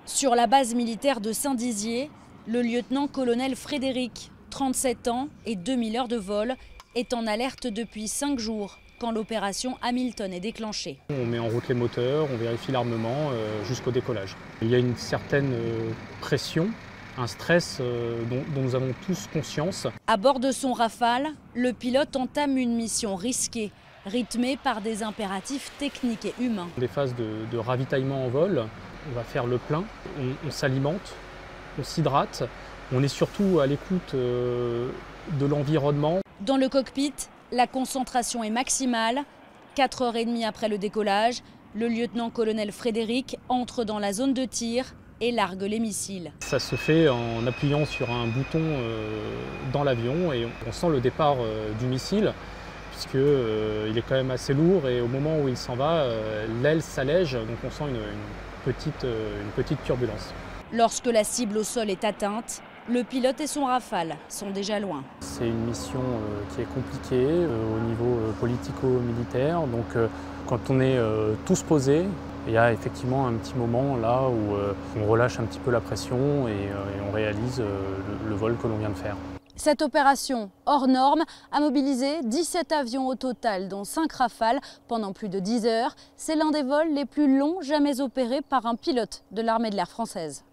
Sur la base militaire de Saint-Dizier, le lieutenant-colonel Frédéric, 37 ans et 2000 heures de vol, est en alerte depuis 5 jours quand l'opération Hamilton est déclenchée. On met en route les moteurs, on vérifie l'armement jusqu'au décollage. Il y a une certaine pression, un stress dont nous avons tous conscience. À bord de son Rafale, le pilote entame une mission risquée, rythmée par des impératifs techniques et humains. Des phases de ravitaillement en vol, on va faire le plein, on s'alimente, on s'hydrate, on est surtout à l'écoute de l'environnement. Dans le cockpit, la concentration est maximale. 4h30 après le décollage, le lieutenant-colonel Frédéric entre dans la zone de tir et largue les missiles. Ça se fait en appuyant sur un bouton dans l'avion et on sent le départ du missile puisqu'il est quand même assez lourd et au moment où il s'en va, l'aile s'allège, donc on sent une petite turbulence. Lorsque la cible au sol est atteinte, le pilote et son Rafale sont déjà loin. C'est une mission qui est compliquée au niveau politico-militaire, donc quand on est tous posés, il y a effectivement un petit moment là où on relâche un petit peu la pression et on réalise le vol que l'on vient de faire. Cette opération hors norme a mobilisé 17 avions au total, dont 5 Rafales pendant plus de 10 heures. C'est l'un des vols les plus longs jamais opérés par un pilote de l'armée de l'air française.